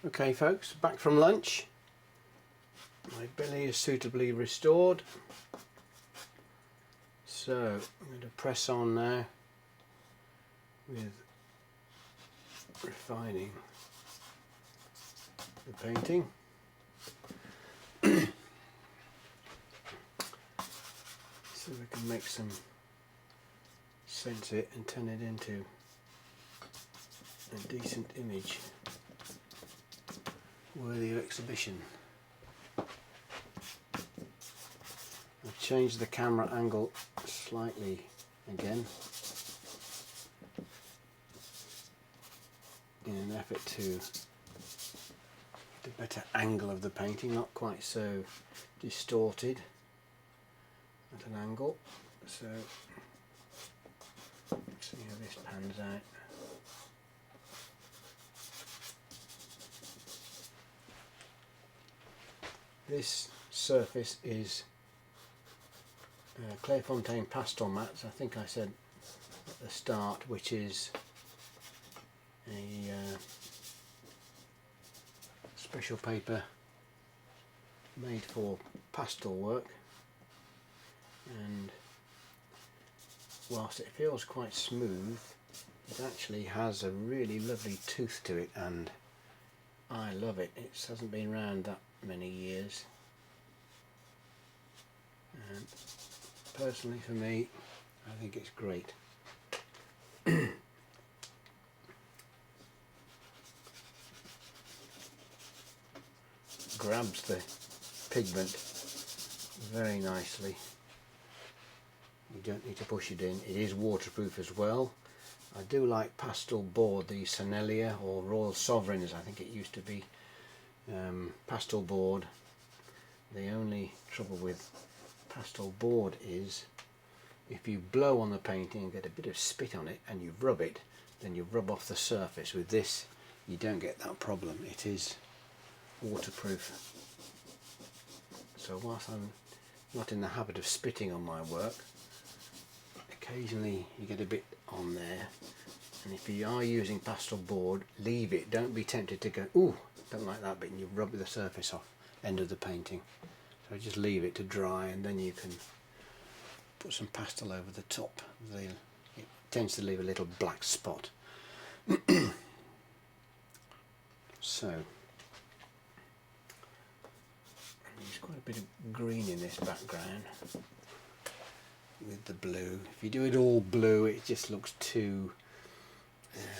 Okay folks, back from lunch. My belly is suitably restored. So I'm going to press on now with refining the painting. So we can make some sense of it and turn it into a decent image worthy of exhibition. I've changed the camera angle slightly again in an effort to get a better angle of the painting, not quite so distorted at an angle. So let's see how this pans out. This surface is Clairefontaine pastel mats, I think I said at the start, which is a special paper made for pastel work, and whilst it feels quite smooth, it actually has a really lovely tooth to it, and I love it. It hasn't been around that many years, and personally for me I think it's great. Grabs the pigment very nicely. You don't need to push it in. It is waterproof as well. I do like pastel board, the Senelia or Royal Sovereigns I think it used to be, pastel board. The only trouble with pastel board is if you blow on the painting and get a bit of spit on it and you rub it, then you rub off the surface. With this you don't get that problem. It is waterproof. So whilst I'm not in the habit of spitting on my work, occasionally you get a bit on there, and if you are using pastel board, leave it. Don't be tempted to go, ooh, don't like that bit, and you rub the surface off end of the painting. So just leave it to dry, and then you can put some pastel over the top. It tends to leave a little black spot. So there's quite a bit of green in this background with the blue. If you do it all blue, it just looks too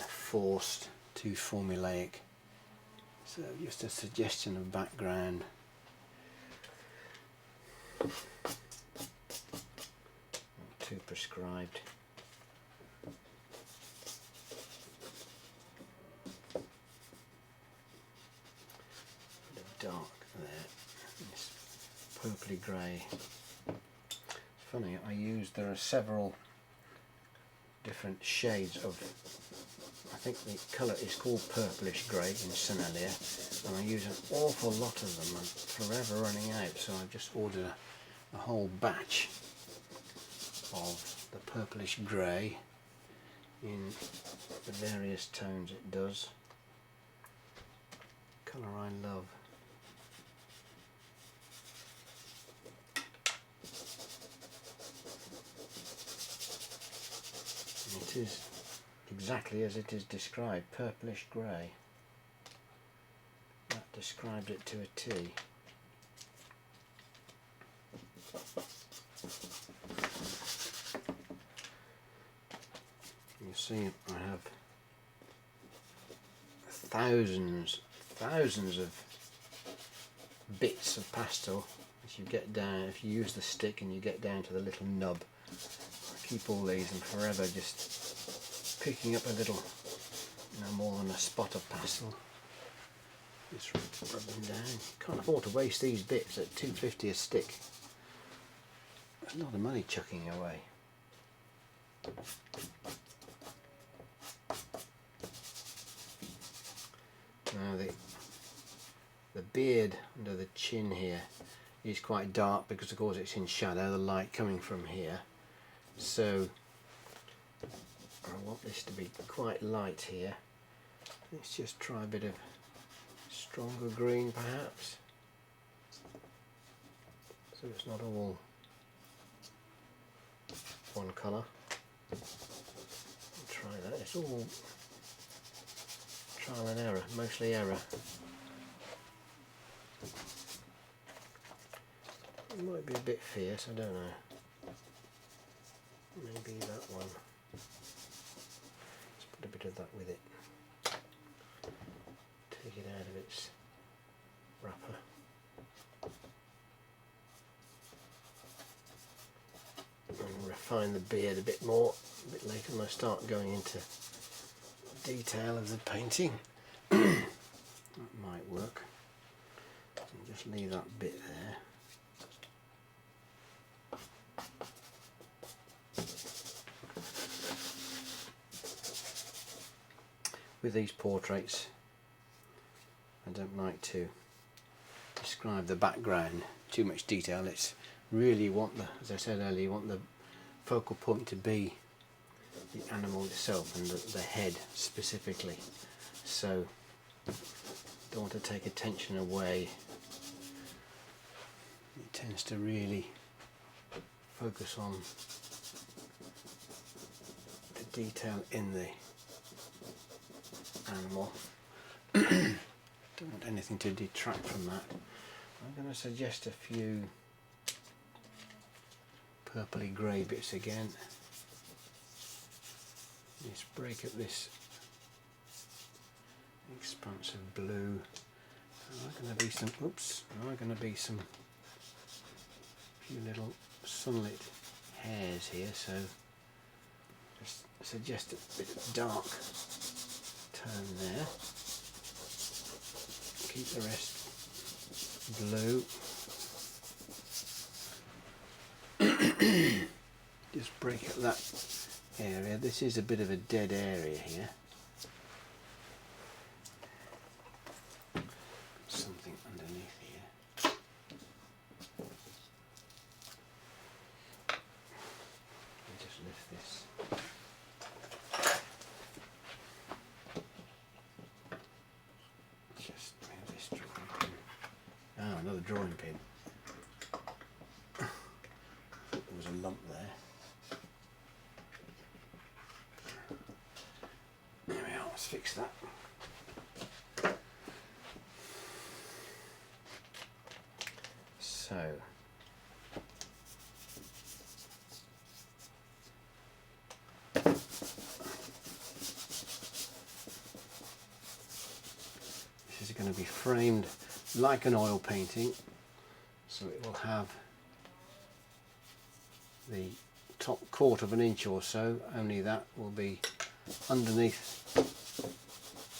forced, too formulaic. So just a suggestion of background. Not too prescribed. Bit of dark there. This purpley grey. It's funny, there are several different shades of, I think the colour is called purplish grey in Senelia, and I use an awful lot of them. I'm forever running out, so I've just ordered a whole batch of the purplish grey in the various tones it does. Colour I love. And it is exactly as it is described, purplish grey. That described it to a T. You see, I have thousands of bits of pastel. As you get down, if you use the stick and you get down to the little nub, I keep all these and forever just picking up a little, no more than a spot of pastel. Just rub them down. Can't afford to waste these bits at $2.50 a stick. There's a lot of money chucking away. Now the beard under the chin here is quite dark because of course it's in shadow, the light coming from here. So I want this to be quite light here. Let's just try a bit of stronger green perhaps, so it's not all one colour. Try that. It's all trial and error, mostly error. It might be a bit fierce, I don't know. Maybe that one. Let's put a bit of that with it. Take it out of its wrapper. And refine the beard a bit more. A bit later when I start going into detail of the painting. That might work. And just leave that bit there. With these portraits, I don't like to describe the background too much detail. It's really as I said earlier, you want the focal point to be the animal itself and the head specifically. So don't want to take attention away. It tends to really focus on the detail in the animal. Don't want anything to detract from that. I'm going to suggest a few purpley grey bits again. Let's break up this expanse of blue. There are going to be some, few little sunlit hairs here, so just suggest a bit of dark turn there. Keep the rest blue. Just break up that area. This is a bit of a dead area here. Something underneath here. Let me just lift this. Just move this drawing pin. Ah, another drawing pin. There was a lump there. There we are, let's fix that. So, this is going to be framed like an oil painting, so it will have the top quarter of an inch or so, only that will be underneath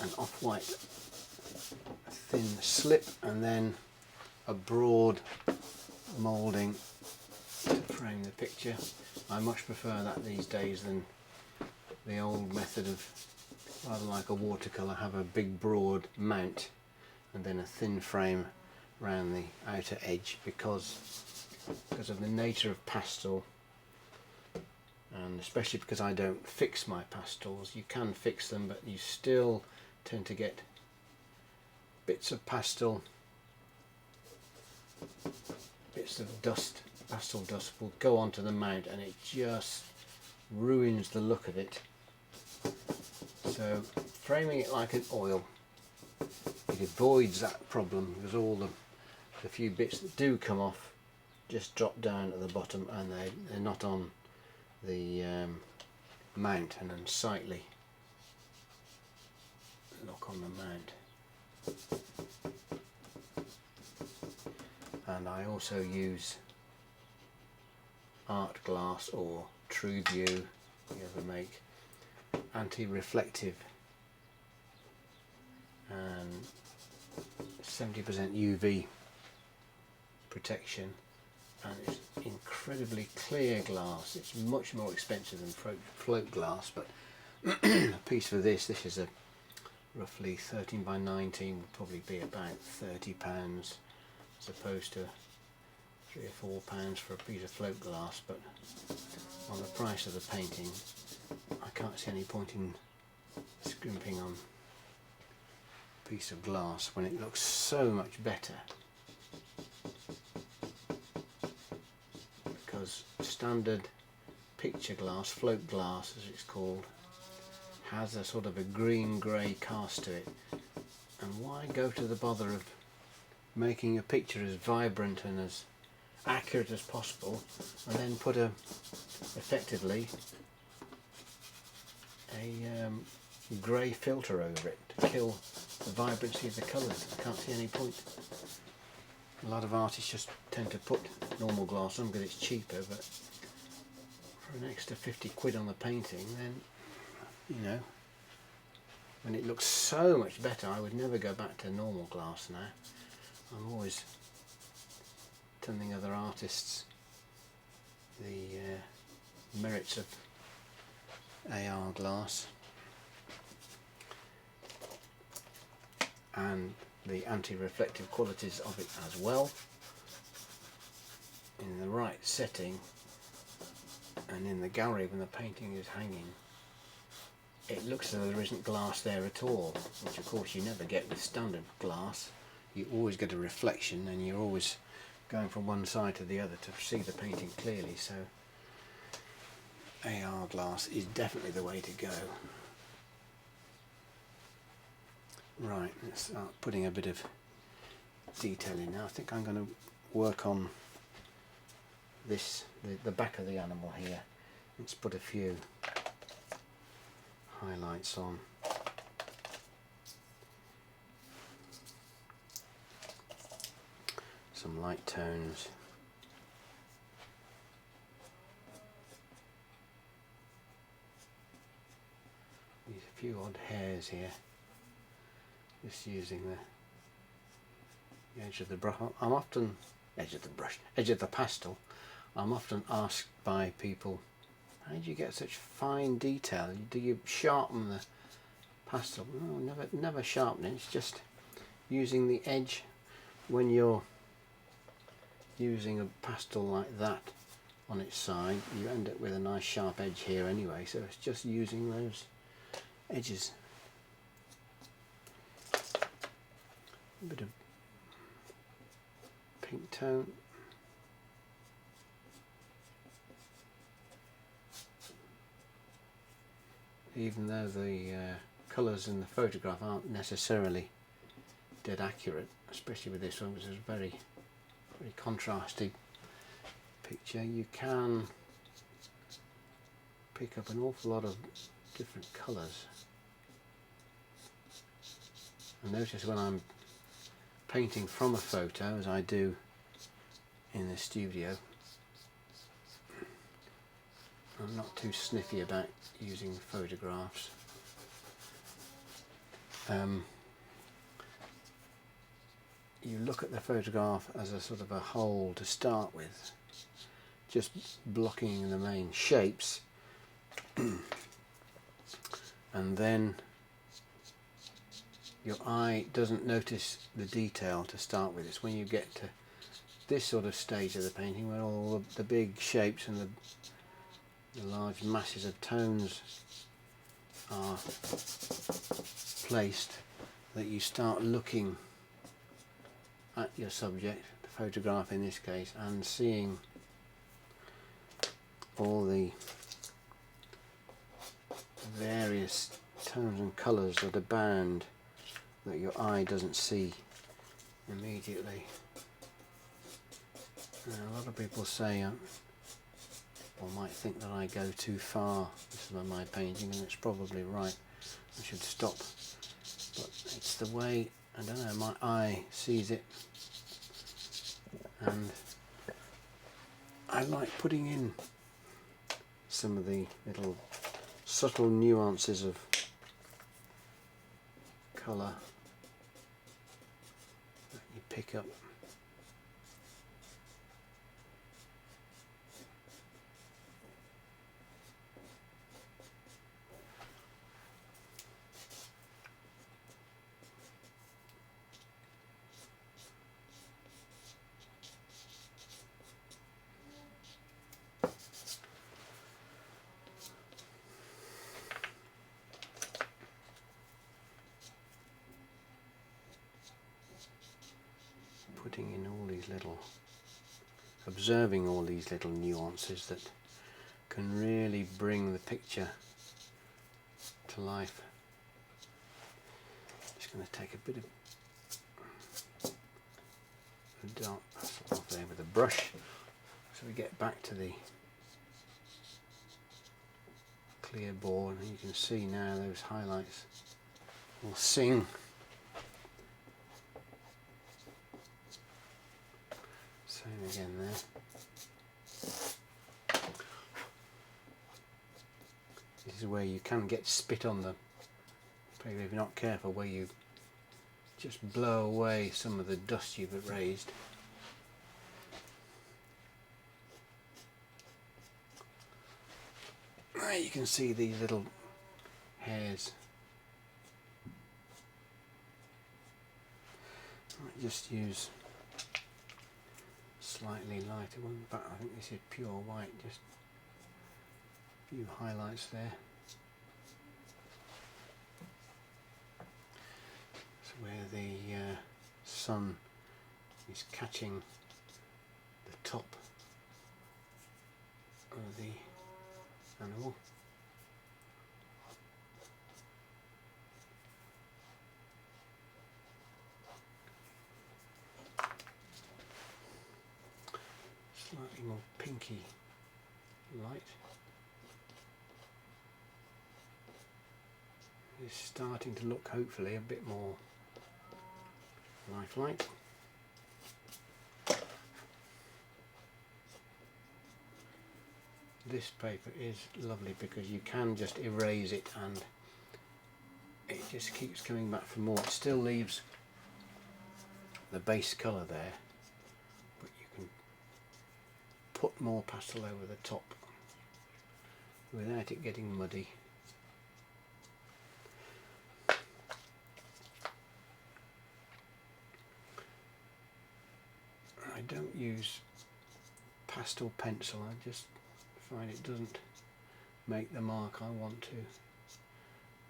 an off-white thin slip and then a broad moulding to frame the picture. I much prefer that these days than the old method of, rather like a watercolour, have a big broad mount and then a thin frame around the outer edge, because of the nature of pastel, and especially because I don't fix my pastels. You can fix them, but you still tend to get bits of pastel, bits of dust, pastel dust will go onto the mount and it just ruins the look of it. So framing it like an oil, it avoids that problem, because all the few bits that do come off just drop down at the bottom and they're not on the mount, and unsightly look on the mount. And I also use art glass or True View, you ever make, anti-reflective and 70% UV protection, and it's incredibly clear glass. It's much more expensive than float glass, but a piece for this is a roughly 13 by 19, would probably be about £30, as opposed to £3 or £4 for a piece of float glass. But on the price of the painting, I can't see any point in scrimping on piece of glass when it looks so much better, because standard picture glass, float glass as it's called, has a sort of a green-grey cast to it, and why go to the bother of making a picture as vibrant and as accurate as possible and then put effectively a grey filter over it to kill the vibrancy of the colours? I can't see any point. A lot of artists just tend to put normal glass on because it's cheaper, but for an extra 50 quid on the painting, then, you know, when it looks so much better, I would never go back to normal glass now. I'm always telling other artists the merits of AR glass and the anti-reflective qualities of it as well. In the right setting and in the gallery when the painting is hanging, it looks as though there isn't glass there at all, which of course you never get with standard glass. You always get a reflection and you're always going from one side to the other to see the painting clearly, so AR glass is definitely the way to go. Right, let's start putting a bit of detail in now. I think I'm going to work on this, the back of the animal here. Let's put a few highlights on. Some light tones. These few odd hairs here. Just using the edge of the brush. I'm often edge of the pastel. I'm often asked by people, how do you get such fine detail? Do you sharpen the pastel? No, never sharpen it. It's just using the edge. When you're using a pastel like that on its side, you end up with a nice sharp edge here anyway, so it's just using those edges. A bit of pink tone. Even though the colours in the photograph aren't necessarily dead accurate, especially with this one, which is a very contrasty picture, you can pick up an awful lot of different colours. And notice when I'm painting from a photo, as I do in the studio, I'm not too sniffy about using photographs. You look at the photograph as a sort of a whole to start with, just blocking the main shapes, and then your eye doesn't notice the detail to start with. It's when you get to this sort of stage of the painting where all the big shapes and the large masses of tones are placed that you start looking at your subject, the photograph in this case, and seeing all the various tones and colours that abound that your eye doesn't see immediately. A lot of people say, or might think that I go too far with my painting, and it's probably right. I should stop. But it's the way, I don't know, my eye sees it, and I like putting in some of the little subtle nuances of colour that you pick up. putting in all these little, observing all these little nuances that can really bring the picture to life. Just going to take a bit of dark pastel off there with a brush, so we get back to the clear board, and you can see now those highlights will sing. Same again there. This is where you can get spit on the paper if you're not careful, where you just blow away some of the dust you've raised. There you can see these little hairs. I just use slightly lighter one, but I think this is pure white, just a few highlights there. So where the sun is catching the top of the animal. Slightly more pinky light. It's starting to look, hopefully, a bit more lifelike. This paper is lovely because you can just erase it and it just keeps coming back for more. It still leaves the base colour there, but you can put more pastel over the top without it getting muddy. I don't use pastel pencil, I just find it doesn't make the mark I want to.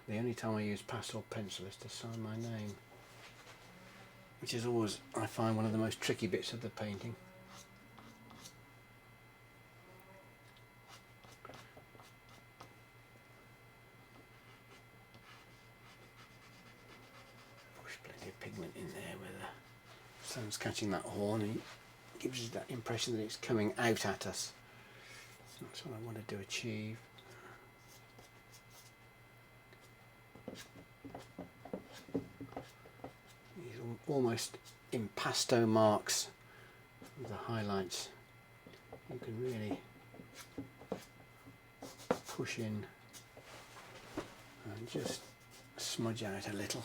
The only time I use pastel pencil is to sign my name, which is always, I find, one of the most tricky bits of the painting. Push plenty of pigment in there where the sun's catching that horn, and it gives us that impression that it's coming out at us. That's what I wanted to achieve. These almost impasto marks of the highlights. You can really push in and just smudge out a little.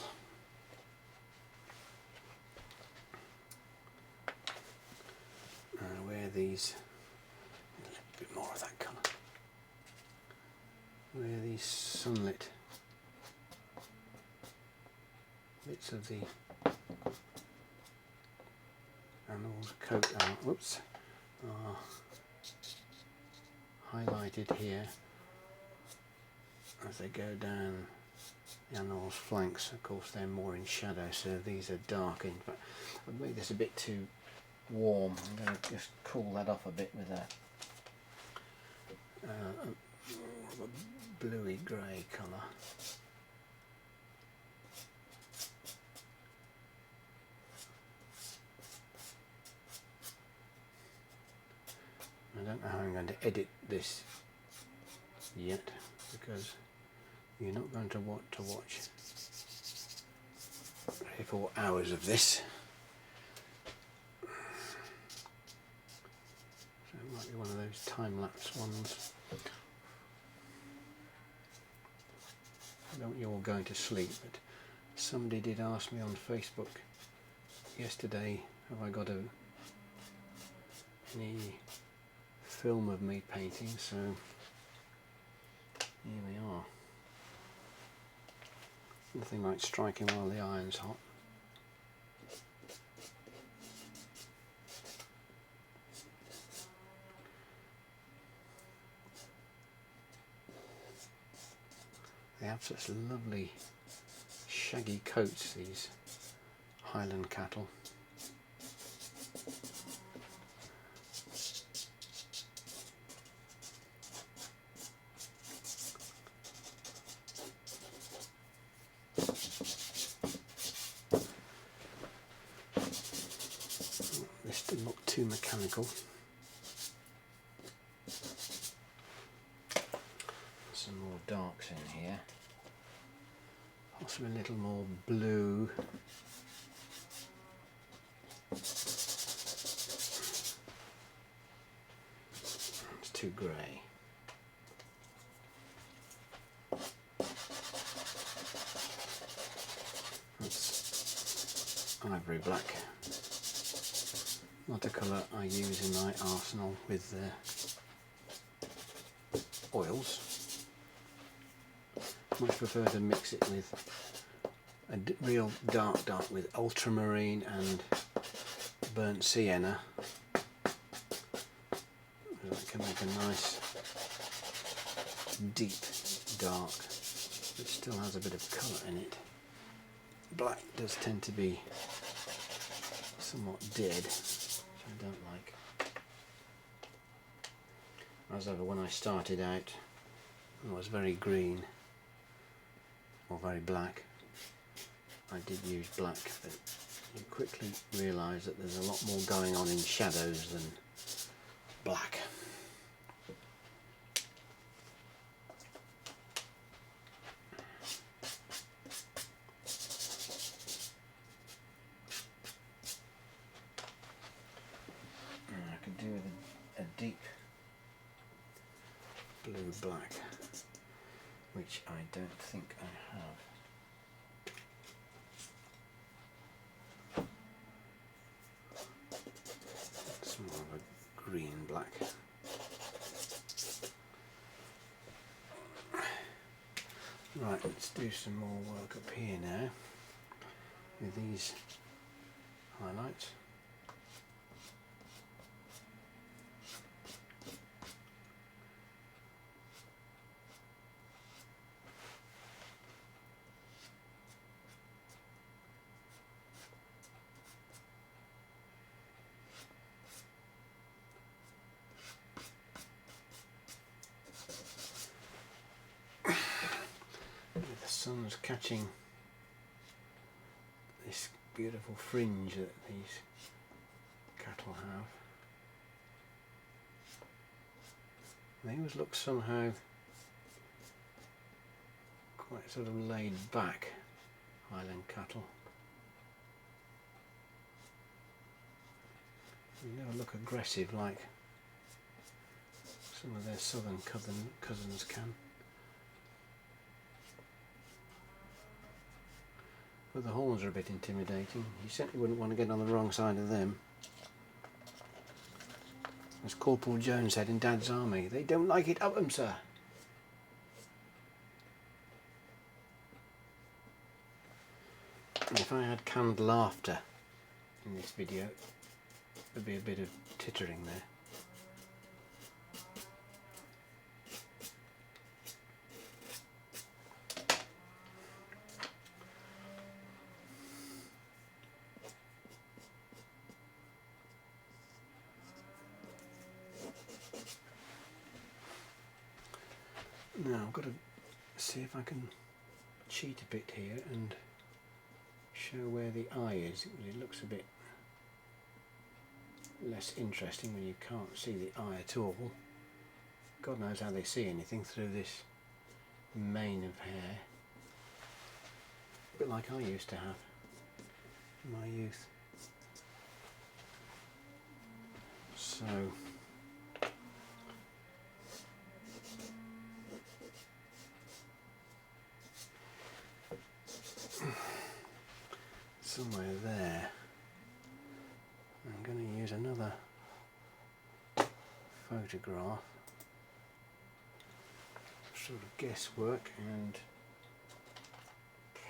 And where these, a little bit more of that colour, where these sunlit bits of the animal's coat are highlighted here as they go down the animal's flanks. Of course they're more in shadow, so these are darkened, but I've made this a bit too warm. I'm going to just cool that off a bit with a bluey grey colour. I don't know how I'm going to edit this yet, because you're not going to want to watch 3 or 4 hours of this. So it might be one of those time-lapse ones. I don't want you all going to sleep, but somebody did ask me on Facebook yesterday, have I got any film of me painting, so here we are. Nothing like striking while the iron's hot. They have such lovely shaggy coats, these Highland cattle. too mechanical. Some more darks in here. Possibly a little more blue. It's too grey. That's ivory black. Not a colour I use in my arsenal with oils. Much prefer to mix it with a real dark with ultramarine and burnt sienna. That can make a nice deep dark, which still has a bit of colour in it. Black does tend to be somewhat dead, which I don't like. As ever, when I started out, I was very green or very black. I did use black, but you quickly realise that there's a lot more going on in shadows than black. I could do with a deep blue-black, which I don't think I have. It's more of a green-black. Right, let's do some more work up here now with these highlights. The sun's catching this beautiful fringe that these cattle have. They always look somehow quite sort of laid back, Highland cattle. They never look aggressive like some of their southern cousins can. But the horns are a bit intimidating. You certainly wouldn't want to get on the wrong side of them. As Corporal Jones said in Dad's Army, they don't like it up 'em, sir. And if I had canned laughter in this video, there'd be a bit of tittering there. Now I've got to see if I can cheat a bit here and show where the eye is. It looks a bit less interesting when you can't see the eye at all. God knows how they see anything through this mane of hair. A bit like I used to have in my youth. So somewhere there I'm going to use another photograph, sort of guesswork, and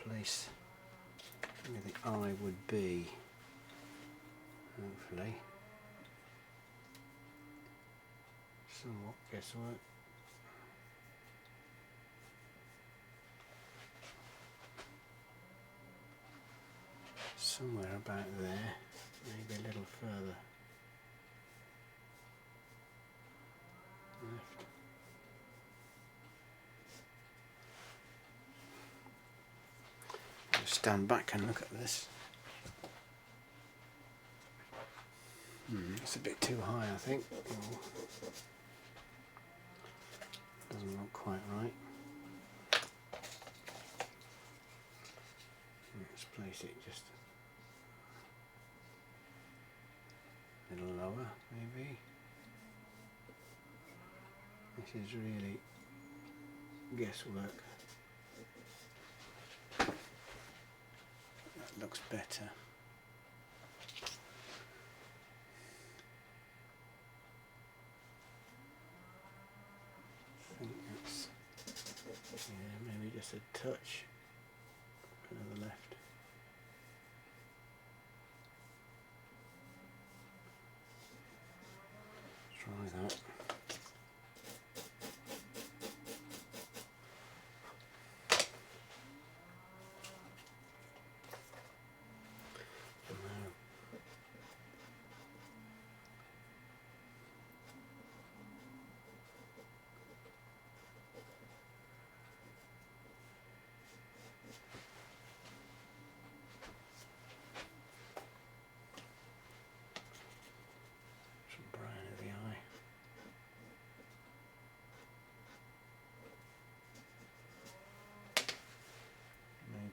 place where the eye would be, hopefully. Somewhat guesswork. Somewhere about there, maybe a little further left. I'll stand back and look at this. It's a bit too high, I think. Oh. Doesn't look quite right. Let's place it just a little lower, maybe. This is really guesswork. That looks better. I think that's, yeah, maybe just a touch to the left. Try that.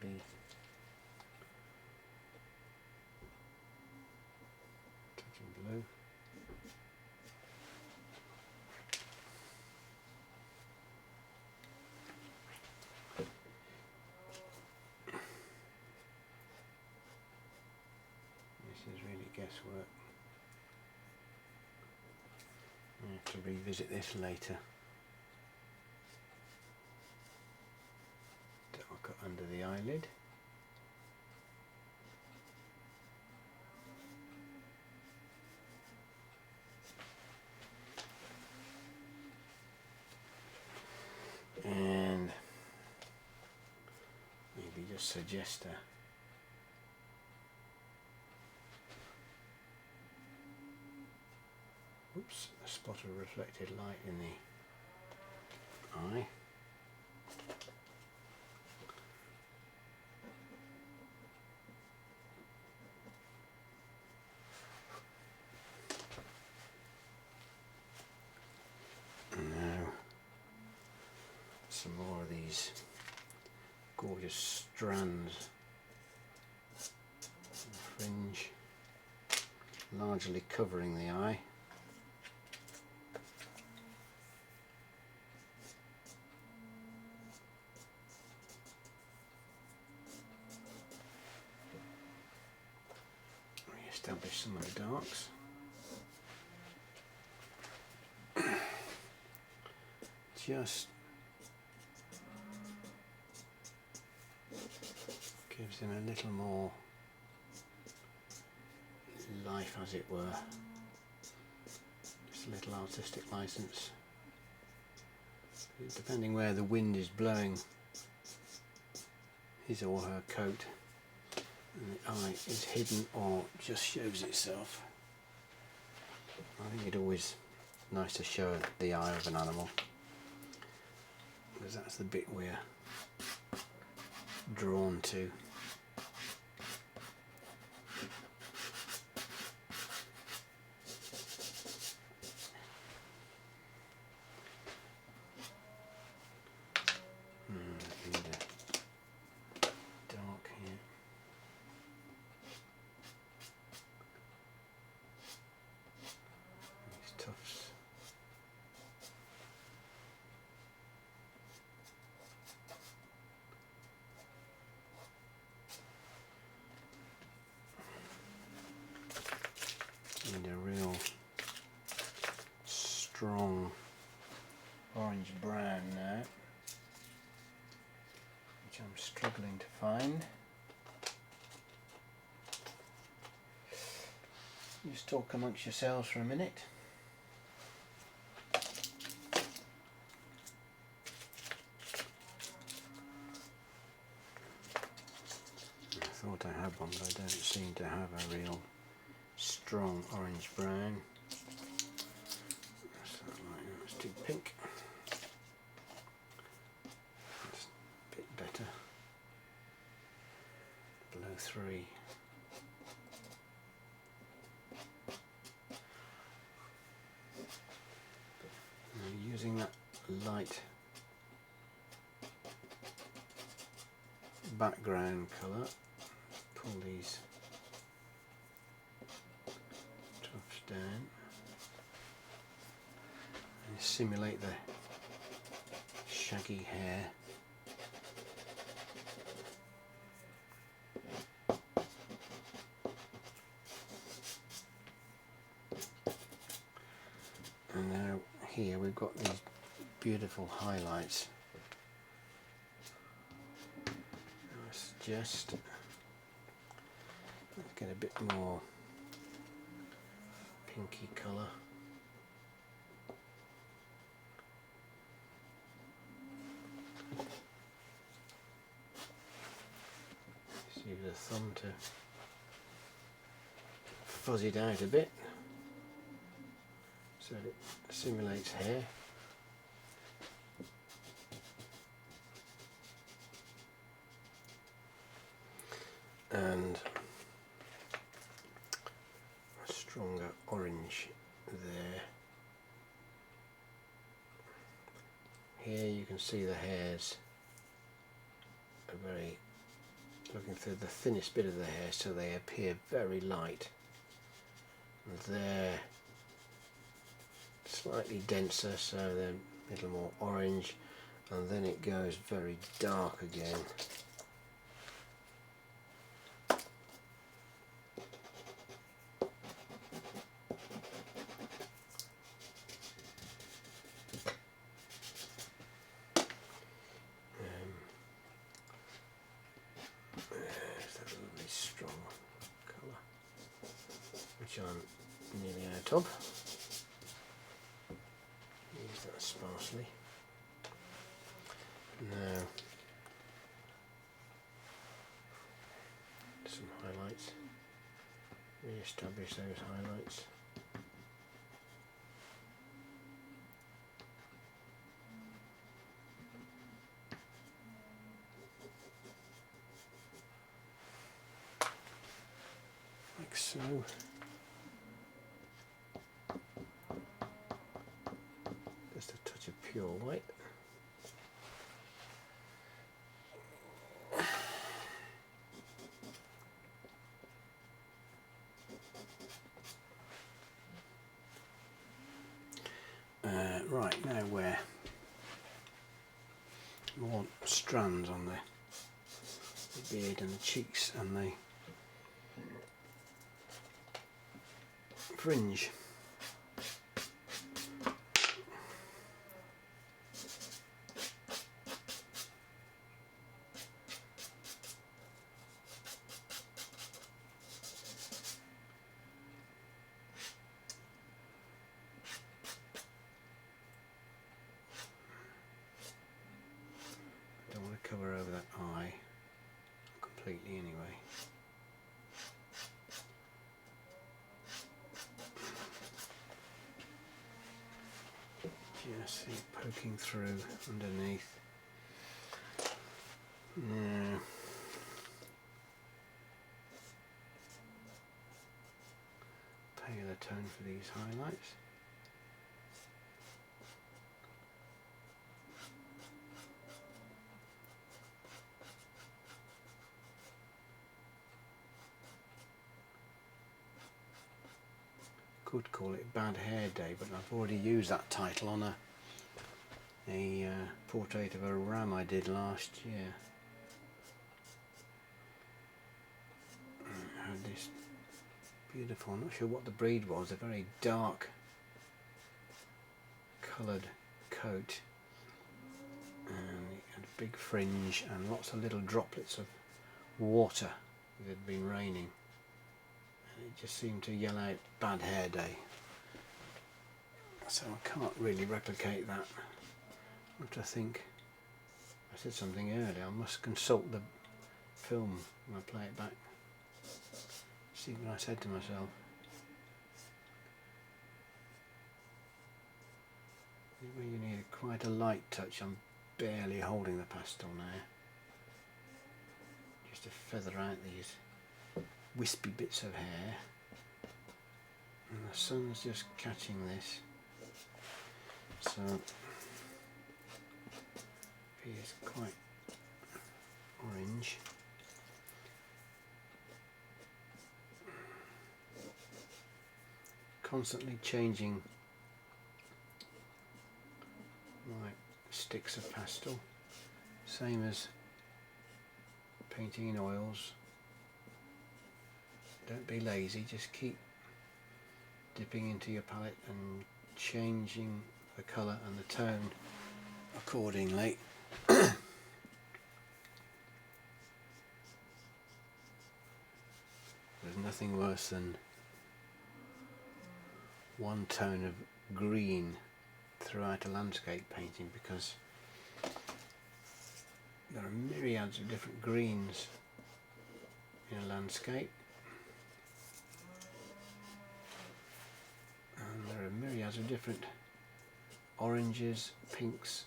Maybe touching blue. This is really guesswork. I have to revisit this later. Darker under the eyelid. And maybe just suggest a spot of reflected light in the eye. And now some more of these gorgeous strands of fringe, largely covering the eye. Establish some of the darks. Just gives them a little more life, as it were. Just a little artistic license. Depending where the wind is blowing his or her coat, and the eye is hidden or just shows itself. I think it's always nice to show the eye of an animal, because that's the bit we're drawn to. Need a real strong orange brown now, which I'm struggling to find. Just talk amongst yourselves for a minute. I thought I had one, but I don't seem to have a real strong orange brown. That's too pink. That's a bit better. Below 3. using that light background colour, pull these tufts down and simulate the shaggy hair. And now here we've got these beautiful highlights. I suggest let's get a bit more pinky colour. Just use the thumb to fuzz it out a bit so it simulates hair. And a stronger orange there. Here you can see the hairs are very, looking through the thinnest bit of the hair, so they appear very light. And there, slightly denser, so they're a little more orange, and then it goes very dark again. There's that lovely strong colour, which I'm nearly out of. Use that sparsely. Now, some highlights. Re-establish those highlights. Like so. Just a touch of pure white. Right, now we're more strands on the beard and the cheeks and the fringe. Don't want to cover over that eye completely anyway. Just see poking through underneath. Now, paler tone for these highlights. Could call it Bad Hair Day, but I've already used that title on a portrait of a ram I did last year. I had this beautiful, I'm not sure what the breed was, a very dark coloured coat, and it had a big fringe and lots of little droplets of water. It had been raining. It just seemed to yell out Bad Hair Day, so I can't really replicate that. I have to think, I said something earlier, I must consult the film when I play it back, see what I said to myself. Where you need quite a light touch, I'm barely holding the pastel now, just to feather out these wispy bits of hair, and the sun's just catching this, so appears quite orange. Constantly changing my sticks of pastel, same as painting in oils. Don't be lazy, just keep dipping into your palette and changing the colour and the tone accordingly. There's nothing worse than one tone of green throughout a landscape painting, because there are myriads of different greens in a landscape, and there are myriads of different oranges, pinks,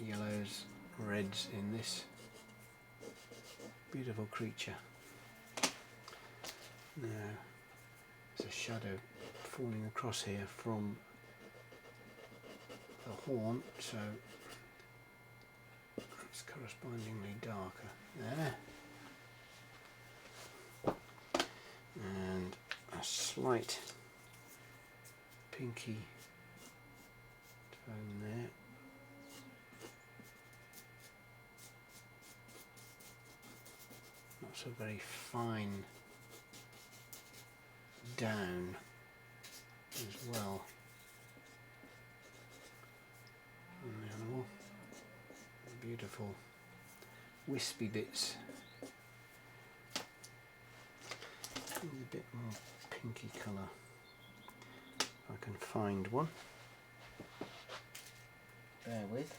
yellows, reds in this beautiful creature. Now there's a shadow falling across here from the horn, so it's correspondingly darker there, and a slight pinky tone there. Not so very fine down as well on the animal. Beautiful wispy bits. Need a bit more pinky colour if I can find one. Bear with.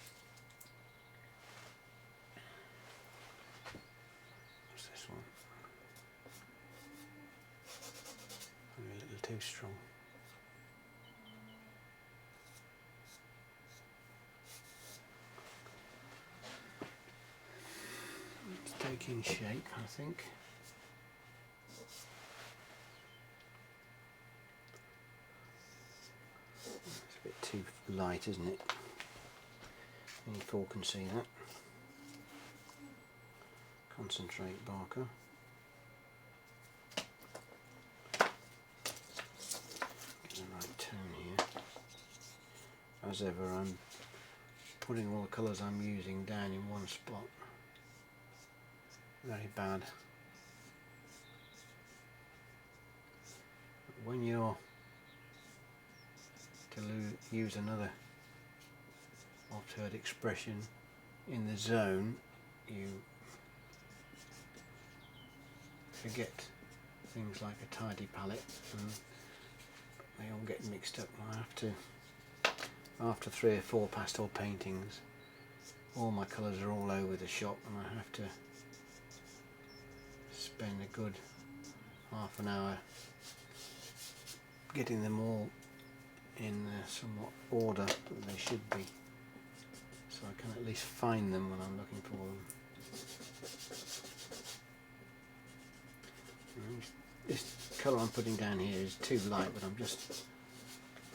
What's this one? Probably a little too strong. It's taking shape, I think. It's a bit too light, isn't it? Any fool can see that. Concentrate, Barker. Get the right tone here. As ever, I'm putting all the colours I'm using down in one spot. Very bad. But when you're to use another altered expression in the zone, you forget things like a tidy palette, and they all get mixed up. I have to, after 3 or 4 pastel paintings, all my colours are all over the shop, and I have to spend a good half an hour getting them all in somewhat order that they should be, so I can at least find them when I'm looking for them. This colour I'm putting down here is too light, but I'm just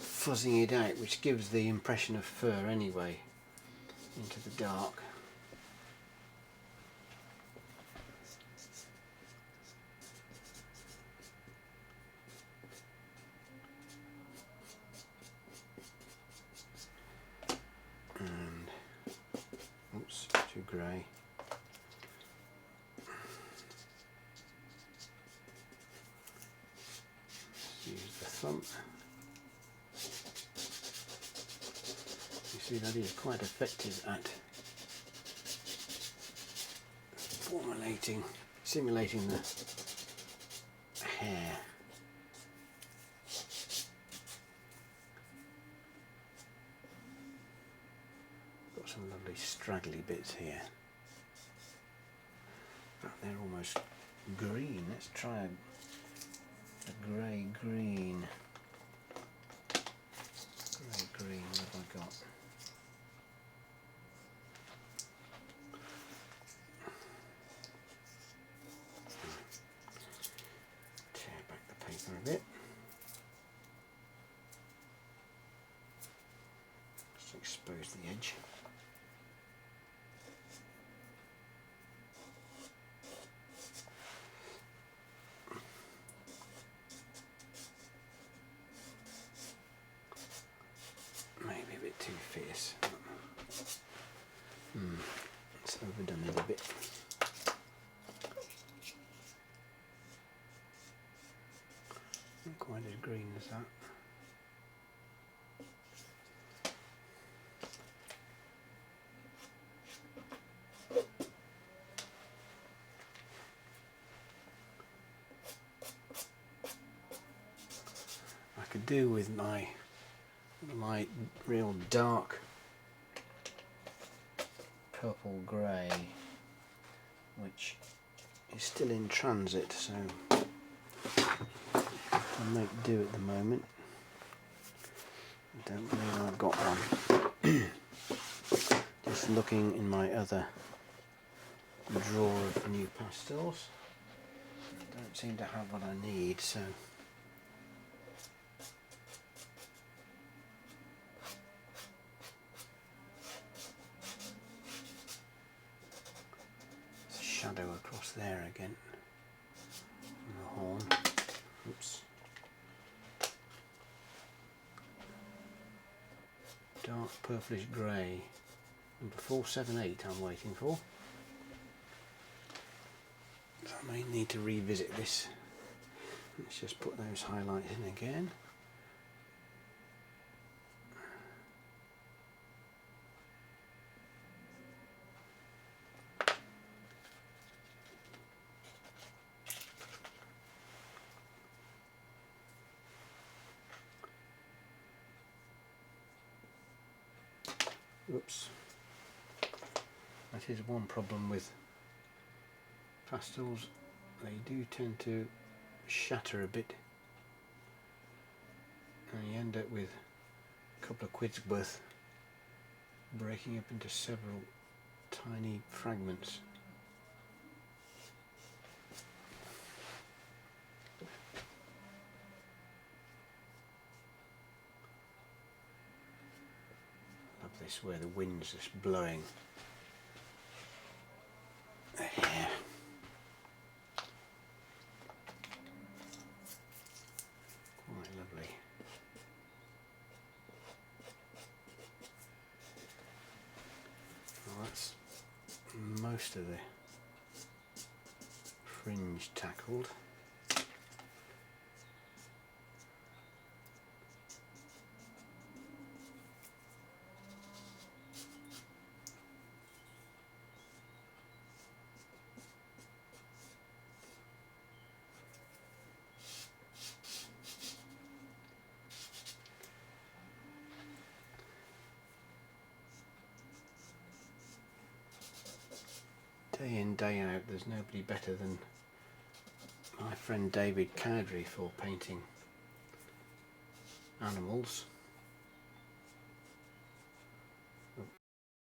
fuzzing it out, which gives the impression of fur anyway, into the dark. And oops, too grey. Use the thumb. You see, that is quite effective at simulating the hair. Got some lovely straggly bits here. But they're almost green. Let's try a grey green. Grey green, what have I got? Tear back the paper a bit. Just expose the edge. faded a bit. Not quite as green as that. I could do with my real dark purple grey, which is still in transit, so I'll make do at the moment. I don't believe I've got one. Just looking in my other drawer of new pastels. I don't seem to have what I need, so there's a shadow across there again on the horn. Oops. Dark purplish grey. Number 478 I'm waiting for. So I may need to revisit this. Let's just put those highlights in again. Oops. That is one problem with pastels, they do tend to shatter a bit and you end up with a couple of quid's worth breaking up into several tiny fragments. Love this where the wind's just blowing. There. Quite lovely. Well, that's most of the fringe tackled. Day in, day out, there's nobody better than my friend David Cowdery for painting animals.